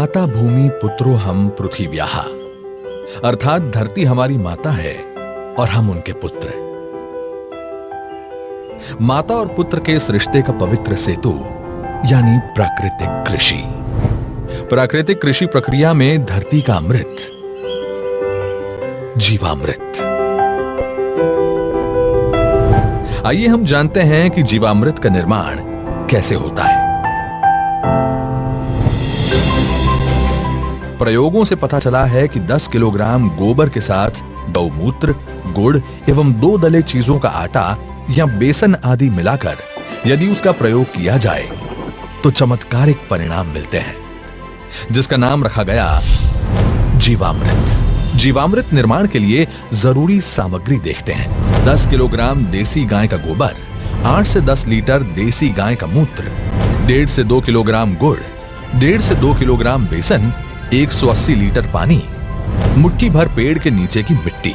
माता भूमि पुत्रो हम पृथिव्याः, अर्थात धरती हमारी माता है और हम उनके पुत्र। माता और पुत्र के इस रिश्ते का पवित्र सेतु यानी प्राकृतिक कृषि। प्राकृतिक कृषि प्रक्रिया में धरती का अमृत, जीवामृत। आइए हम जानते हैं कि जीवामृत का निर्माण कैसे होता है। प्रयोगों से पता चला है कि 10 किलोग्राम गोबर के साथ गौमूत्र, गुड़ एवं 2 दले चीजों का आटा या बेसन आदि मिलाकर यदि उसका प्रयोग किया जाए तो चमत्कारिक परिणाम मिलते हैं, जिसका नाम रखा गया जीवामृत। जीवामृत निर्माण के लिए जरूरी सामग्री देखते हैं। 10 किलोग्राम देसी गाय का गोबर, 8 से 10 लीटर देसी गाय का मूत्र, 1.5 से 2 किलोग्राम गुड़, 1.5 से 2 किलोग्राम बेसन, 180 लीटर पानी, मुट्ठी भर पेड़ के नीचे की मिट्टी।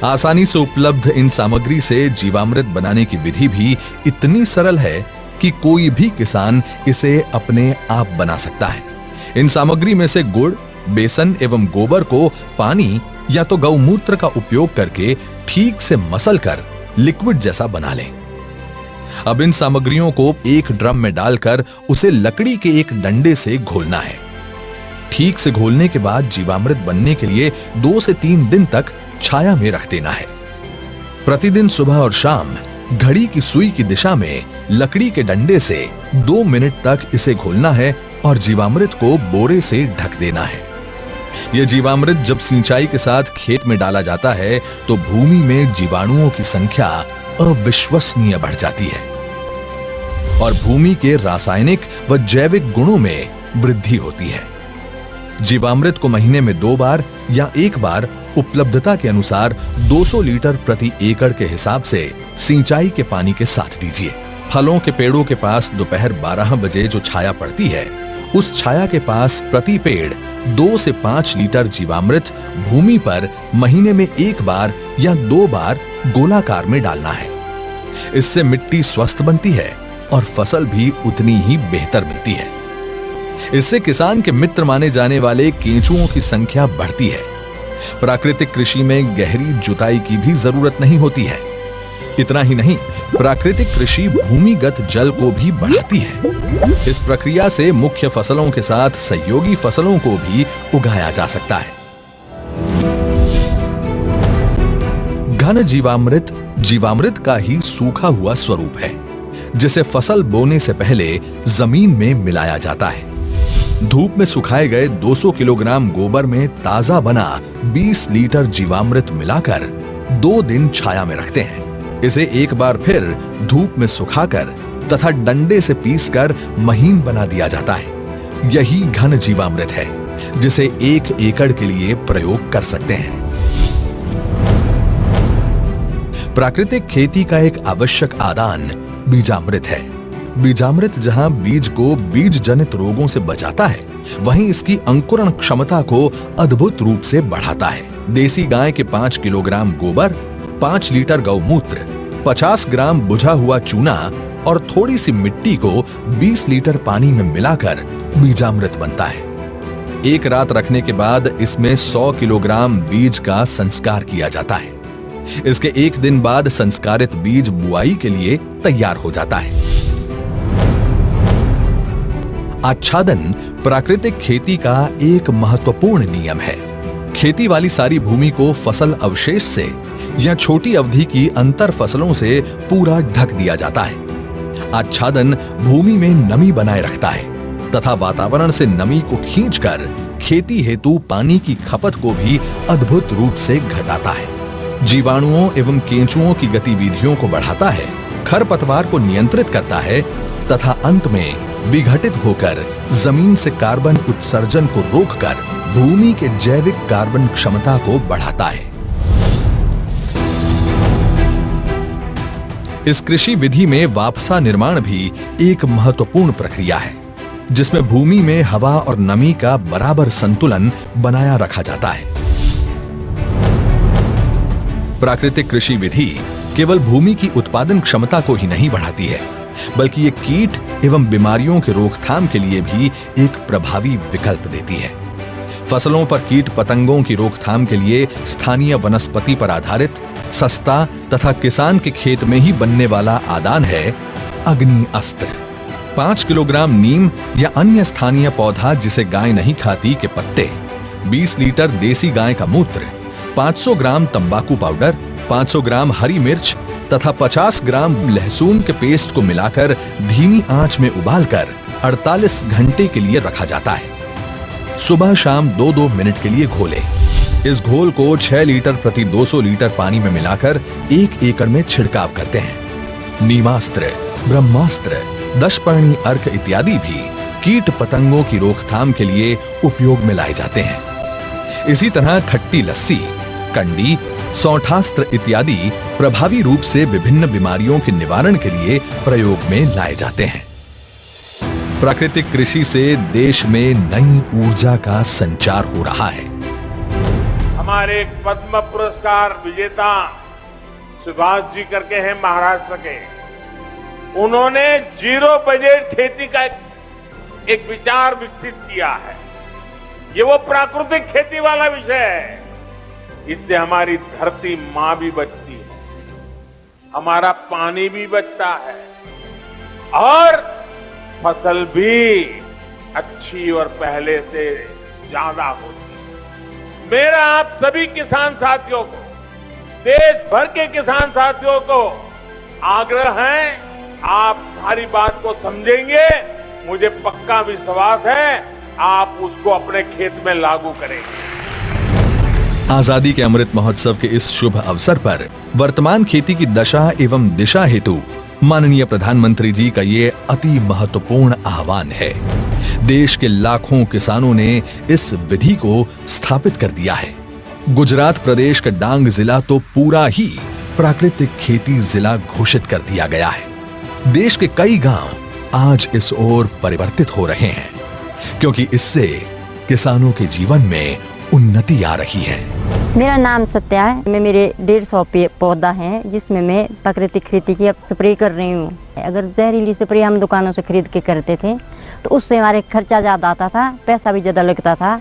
आसानी से उपलब्ध इन सामग्री से जीवामृत बनाने की विधि भी इतनी सरल है कि कोई भी किसान इसे अपने आप बना सकता है। इन सामग्री में से गुड़, बेसन एवं गोबर को पानी या तो गौमूत्र का उपयोग करके ठीक से मसल कर लिक्विड जैसा बना लें। अब इन सामग्रियों को एक ड्रम में डालकर उसे लकड़ी के एक डंडे से घोलना है। ठीक से घोलने के बाद जीवामृत बनने के लिए 2 से 3 दिन तक छाया में रख देना है। प्रतिदिन सुबह और शाम घड़ी की सुई की दिशा में लकड़ी के डंडे से 2 मिनट तक इसे घोलना है और जीवामृत को बोरे से ढक देना है। यह जीवामृत जब सिंचाई के साथ खेत में डाला जाता है तो भूमि में जीवाणुओं की संख्या अविश्वसनीय बढ़ जाती है और भूमि के रासायनिक व जैविक गुणों में वृद्धि होती है। जीवामृत को महीने में 2 बार या 1 बार उपलब्धता के अनुसार 200 लीटर प्रति एकड़ के हिसाब से सिंचाई के पानी के साथ दीजिए। फलों के पेड़ों के पास दोपहर 12 बजे जो छाया पड़ती है, उस छाया के पास प्रति पेड़ 2 से 5 लीटर जीवामृत भूमि पर महीने में 1 बार या 2 बार गोलाकार में डालना है। इससे मिट्टी स्वस्थ बनती है और फसल भी उतनी ही बेहतर मिलती है। इससे किसान के मित्र माने जाने वाले केंचुओं की संख्या बढ़ती है। प्राकृतिक कृषि में गहरी जुताई की भी जरूरत नहीं होती है। इतना ही नहीं, प्राकृतिक कृषि भूमिगत जल को भी बढ़ाती है। इस प्रक्रिया से मुख्य फसलों के साथ सहयोगी फसलों को भी उगाया जा सकता है। घन जीवामृत जीवामृत का ही सूखा हुआ स्वरूप है, जिसे फसल बोने से पहले जमीन में मिलाया जाता है। धूप में सुखाए गए 200 किलोग्राम गोबर में ताजा बना 20 लीटर जीवामृत मिलाकर 2 दिन छाया में रखते हैं। इसे एक बार फिर धूप में सुखाकर तथा डंडे से पीसकर महीन बना दिया जाता है। यही घन जीवामृत है, जिसे 1 एकड़ के लिए प्रयोग कर सकते हैं। प्राकृतिक खेती का एक आवश्यक आदान बीजामृत है। बीजामृत जहां बीज को बीज जनित रोगों से बचाता है, वहीं इसकी अंकुरण क्षमता को अद्भुत रूप से बढ़ाता है। देसी गाय के 5 किलोग्राम गोबर, 5 लीटर गौमूत्र, 50 ग्राम बुझा हुआ चूना और थोड़ी सी मिट्टी को 20 लीटर पानी में मिलाकर बीजामृत बनता है। एक रात रखने के बाद इसमें 100 किलोग्राम बीज का संस्कार किया जाता है। इसके 1 दिन बाद संस्कारित बीज बुआई के लिए तैयार हो जाता है। आच्छादन प्राकृतिक खेती का एक महत्वपूर्ण नियम है। खेती वाली सारी भूमि को फसल अवशेष से या छोटी अवधि की अंतर फसलों से पूरा ढक दिया जाता है। आच्छादन भूमि में नमी बनाए रखता है तथा वातावरण से नमी को खींचकर खेती हेतु पानी की खपत को भी अद्भुत रूप से घटाता है। जीवाणुओं एवं केंचुओं की गतिविधियों को बढ़ाता है, खरपतवार को नियंत्रित करता है तथा अंत में विघटित होकर जमीन से कार्बन उत्सर्जन को रोककर भूमि के जैविक कार्बन क्षमता को बढ़ाता है। इस कृषि विधि में वापसा निर्माण भी एक महत्वपूर्ण प्रक्रिया है, जिसमें भूमि में हवा और नमी का बराबर संतुलन बनाया रखा जाता है। प्राकृतिक कृषि विधि केवल भूमि की उत्पादन क्षमता को ही नहीं बढ़ाती है, बल्कि ये कीट एवं बीमारियों के रोकथाम के लिए भी एक प्रभावी विकल्प देती है। फसलों पर कीट पतंगों की रोकथाम के लिए स्थानीय वनस्पति पर आधारित सस्ता तथा किसान के खेत में ही बनने वाला आदान है अग्नि अस्त्र। 5 किलोग्राम नीम या अन्य स्थानीय पौधा जिसे गाय नहीं खाती के पत्ते, 20 लीटर देसी गाय का मूत्र, 500 ग्राम तंबाकू पाउडर, 500 ग्राम हरी मिर्च तथा 50 ग्राम लहसुन के पेस्ट को मिलाकर धीमी आंच में उबालकर 48 घंटे के लिए रखा जाता है। सुबह शाम 2-2 मिनट के लिए घोलें। इस घोल को 6 लीटर प्रति 200 लीटर पानी में मिलाकर 1 एकड़ में छिड़काव करते हैं। नीमास्त्र, ब्रह्मास्त्र, दशपर्णी अर्क इत्यादि भी कीट पतंगों की रोकथाम के लिए उपयोग में लाए जाते हैं। इसी तरह खट्टी लस्सी, कंडी, सौठास्त्र इत्यादि प्रभावी रूप से विभिन्न बीमारियों के निवारण के लिए प्रयोग में लाए जाते हैं। प्राकृतिक कृषि से देश में नई ऊर्जा का संचार हो रहा है। हमारे पद्म पुरस्कार विजेता सुभाष जी करके हैं महाराष्ट्र के, उन्होंने जीरो बजट खेती का एक विचार विकसित किया है। ये वो प्राकृतिक खेती वाला विषय है। इससे हमारी धरती मां भी बचती है, हमारा पानी भी बचता है और फसल भी अच्छी और पहले से ज्यादा होती है। मेरा आप सभी किसान साथियों को, देश भर के किसान साथियों को आग्रह है, आप हमारी बात को समझेंगे, मुझे पक्का विश्वास है आप उसको अपने खेत में लागू करेंगे। आजादी के अमृत महोत्सव के इस शुभ अवसर पर वर्तमान खेती की दशा एवं दिशा हेतु माननीय प्रधानमंत्री जी का ये अति महत्वपूर्ण आह्वान है। देश के लाखों किसानों ने इस विधि को स्थापित कर दिया है। गुजरात प्रदेश का डांग जिला तो पूरा ही प्राकृतिक खेती जिला घोषित कर दिया गया है। देश के कई गांव आज इस ओर परिवर्तित हो रहे हैं, क्योंकि इससे किसानों के जीवन में उन्नति आ रही है। मेरा नाम सत्या है। मैं मेरे 150 पौधा है जिसमें मैं प्राकृतिक खेती की अब स्प्रे कर रही हूँ। अगर जहरीली स्प्रे हम दुकानों से खरीद के करते थे तो उससे हमारे खर्चा ज़्यादा आता था, पैसा भी ज़्यादा लगता था,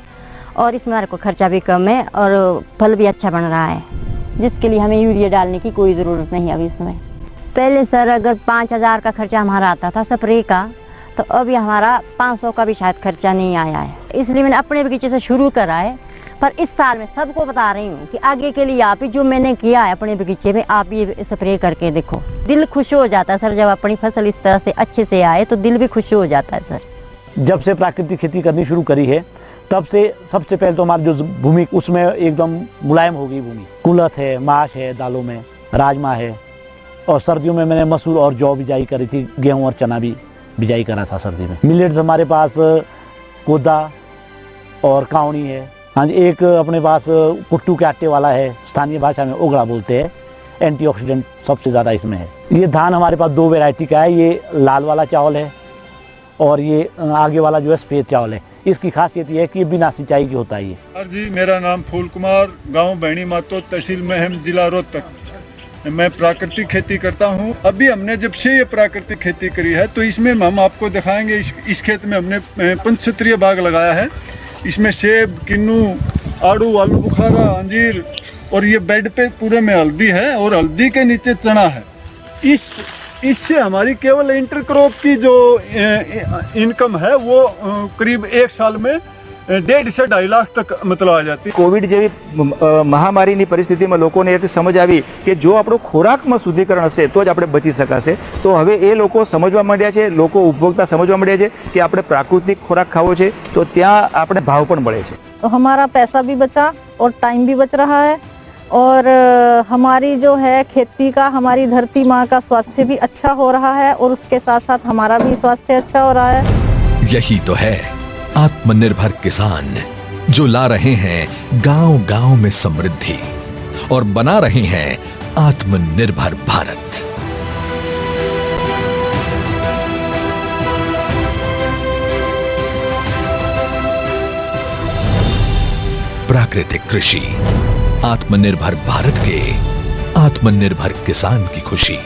और इसमें हमारे को खर्चा भी कम है और फल भी अच्छा बन रहा है, जिसके लिए हमें यूरिया डालने की कोई ज़रूरत नहीं अभी इसमें। पहले सर अगर 5,000 का खर्चा हमारा आता था स्प्रे का, तो अभी हमारा 500 का भी शायद खर्चा नहीं आया है। इसलिए मैंने अपने बगीचे से शुरू करा है, पर इस साल मैं सबको बता रही हूँ कि आगे के लिए आप ही जो मैंने किया है अपने बगीचे में, आप ये स्प्रे करके देखो। दिल खुश हो जाता है सर, जब अपनी फसल इस तरह से अच्छे से आए तो दिल भी खुश हो जाता है सर। जब से प्राकृतिक खेती करनी शुरू करी है तब से सबसे पहले तो हमारी जो भूमि उसमें एकदम मुलायम हो गई भूमि। कुलथ है, माश है, दालों में राजमा है, और सर्दियों में मैंने मसूर और जौ बिजाई करी थी, गेहूँ और चना भी बिजाई करा था सर्दी में। मिलेट्स हमारे पास कोदा और कावनी है। हाँ जी, एक अपने पास कुट्टू के आटे वाला है, स्थानीय भाषा में ओगड़ा बोलते हैं। एंटीऑक्सीडेंट सबसे ज़्यादा इसमें है। ये धान हमारे पास 2 वैरायटी का है, ये लाल वाला चावल है और ये आगे वाला जो है सफ़ेद चावल है। इसकी खासियत ये है कि ये बिना सिंचाई की होता है। ये सर जी, मेरा नाम फूल कुमार, गांव बैणी मातो, तहसील महम, जिला रोहतक। मैं प्राकृतिक खेती करता हूं। अभी हमने जब से ये प्राकृतिक खेती करी है तो इसमें हम आपको दिखाएंगे। इस खेत में हमने पंचक्षेत्रीय बाग लगाया है। इसमें सेब, किन्नू, आड़ू, आलू बुखारा, अंजीर, और ये बेड पे पूरे में हल्दी है और हल्दी के नीचे चना है। इससे हमारी केवल इंटरक्रॉप की जो इनकम है वो करीब 1 साल में 1.5 से 2.5 લાખ તક મતલબ આ જાતી। કોવિડ જેવી મહામારીની પરિસ્થિતિમાં લોકોને એક સમજ આવી કે જો આપણો ખોરાકમાં શુદ્ધિકરણ હશે તો જ આપણે બચી શકાશે। તો હવે એ લોકો સમજવા માંડ્યા છે, લોકો ઉપભોક્તા સમજવા માંડ્યા છે કે આપણે પ્રાકૃતિક ખોરાક ખાવો છે, તો ત્યાં આપણે ભાવ પણ મળે છે। तो हमारा पैसा भी बचा और टाइम भी बच रहा है, और हमारी जो है खेती का, हमारी धरती माँ का स्वास्थ्य भी अच्छा हो रहा है, और उसके साथ साथ हमारा भी स्वास्थ्य अच्छा हो रहा है। यही तो है आत्मनिर्भर किसान, जो ला रहे हैं गांव-गांव में समृद्धि और बना रहे हैं आत्मनिर्भर भारत। प्राकृतिक कृषि, आत्मनिर्भर भारत के आत्मनिर्भर किसान की खुशी।